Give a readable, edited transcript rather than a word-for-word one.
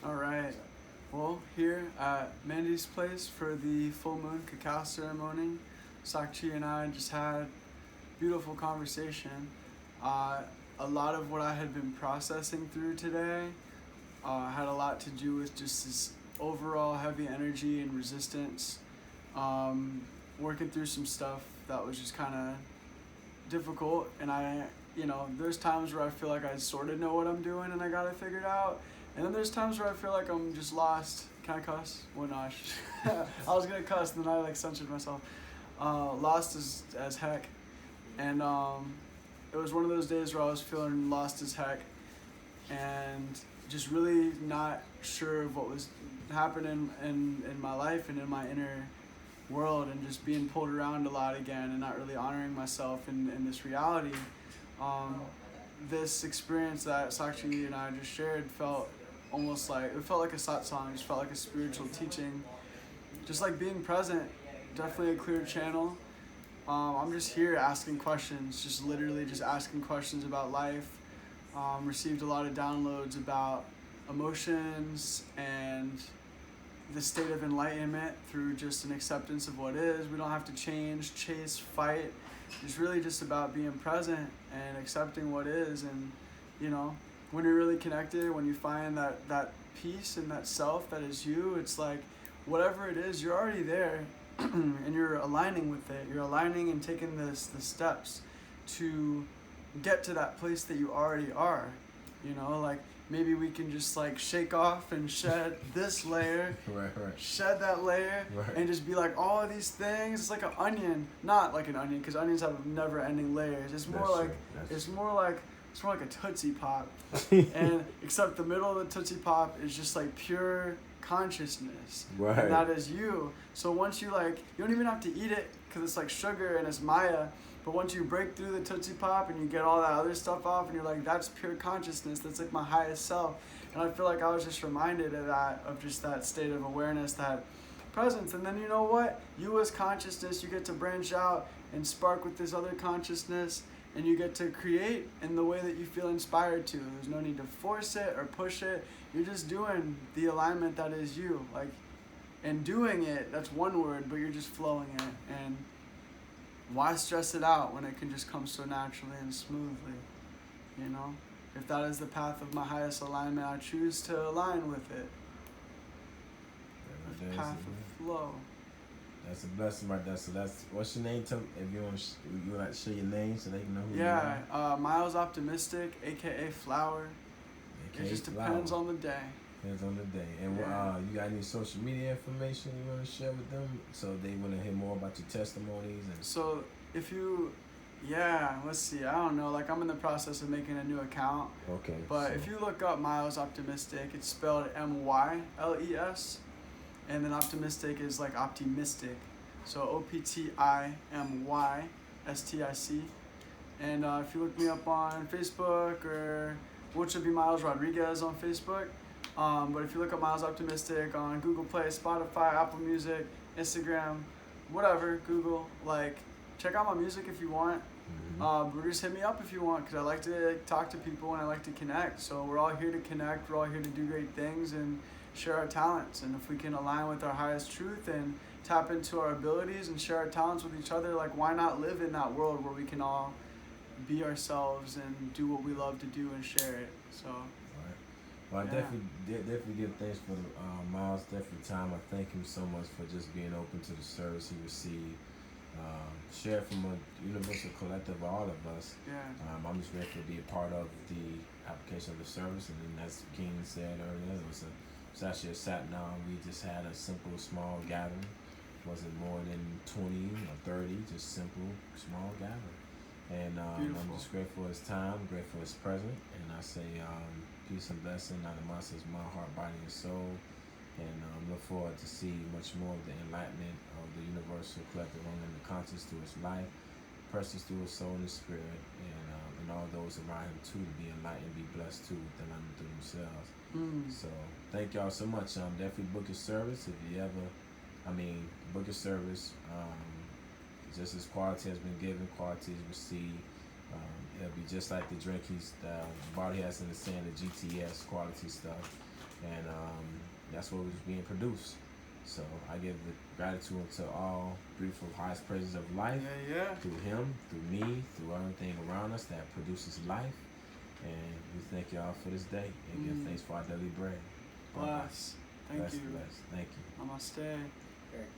All right. Well, here at Mandy's place for the full moon cacao ceremony, Sak'Chi and I just had beautiful conversation. Uh, a lot of what I had been processing through today had a lot to do with just this overall heavy energy and resistance. Um, Working through some stuff that was just kind of difficult, and there's times where I feel like I sort of know what I'm doing and I got it figured out, and then there's times where I feel like I'm just lost. Can I cuss? Well, no, I was gonna cuss, and then I censored myself. Lost as heck, and it was one of those days where I was feeling lost as heck, and just really not sure of what was happening in my life and in my inner world, and just being pulled around a lot again and not really honoring myself in this reality. Um, this experience that Sak'Chi and I just shared felt almost like, it felt like a satsang, it just felt like a spiritual teaching, just like being present, definitely a clear channel. I'm just here asking questions, just literally just asking questions about life. Received a lot of downloads about emotions and the state of enlightenment through just an acceptance of what is. We don't have to change, chase, fight. It's really just about being present and accepting what is. And, when you're really connected, when you find that peace and that self that is you, it's like whatever it is, you're already there and you're aligning with it. You're aligning and taking the steps to get to that place that you already are. Like maybe we can just like shake off and shed this layer, Right. shed that layer, Right. and just be like all of these things. It's like an onion, not like an onion, because onions have never-ending layers. It's more That's like true. That's it's more like it's more like a Tootsie Pop, and except the middle of the Tootsie Pop is just like pure consciousness, Right. and that is you. So once you you don't even have to eat it because it's like sugar and it's Maya. But once you break through the Tootsie Pop and you get all that other stuff off, and you're like, that's pure consciousness. That's like my highest self. And I feel like I was just reminded of that, of just that state of awareness, that presence. And then you know what? You as consciousness, you get to branch out and spark with this other consciousness, and you get to create in the way that you feel inspired to. There's no need to force it or push it. You're just doing the alignment that is you. And doing it, that's one word, but you're just flowing it. And why stress it out when it can just come so naturally and smoothly, If that is the path of my highest alignment, I choose to align with it. The path of flow. That's a blessing right there. So what's your name? If you want to share your name so they can know who you are. Miles Optimistic, aka Flower. AKA it just depends on the day. Depends on the day. And you got any social media information you want to share with them so they want to hear more about your testimonies? And so if you, let's see. I don't know. I'm in the process of making a new account. Okay. But if you look up Miles Optimistic, it's spelled MYLES, and then optimistic is like optimistic. So OPTIMYSTIC. And if you look me up on Facebook, or which would be Miles Rodriguez on Facebook. But if you look up Miles Optimistic on Google Play, Spotify, Apple Music, Instagram, whatever, Google, check out my music if you want. Or just hit me up if you want, because I like to talk to people and I like to connect. So we're all here to connect. We're all here to do great things and share our talents. And if we can align with our highest truth and tap into our abilities and share our talents with each other, why not live in that world where we can all be ourselves and do what we love to do and share it? So. Well, I definitely give thanks for Miles' definitely time. I thank him so much for just being open to the service he received. Share from a universal collective of all of us. I'm just grateful to be a part of the application of the service. And then as King said earlier, it was actually a sat down. We just had a simple, small gathering. Wasn't more than 20 or 30, just simple, small gathering. And I'm just grateful for his time, grateful for his presence. And I say peace and blessing out of my heart, body, and soul. And look forward to see much more of the enlightenment of the universal collective on the conscious through his life, persons through his soul and his spirit, and all those around him too to be enlightened, be blessed too with enlightenment through themselves. So thank y'all so much. Definitely book your service if you ever. Book your service. Just as quality has been given, quality is received. It'll be just like the drink the bottle has in the sand, the GTS quality stuff. and that's what was being produced. So I give the gratitude to all beautiful highest praises of life through him, through me, through everything around us that produces life. And we thank y'all for this day and give thanks for our daily bread. Bless. Thank you. Bless. Thank you. Namaste.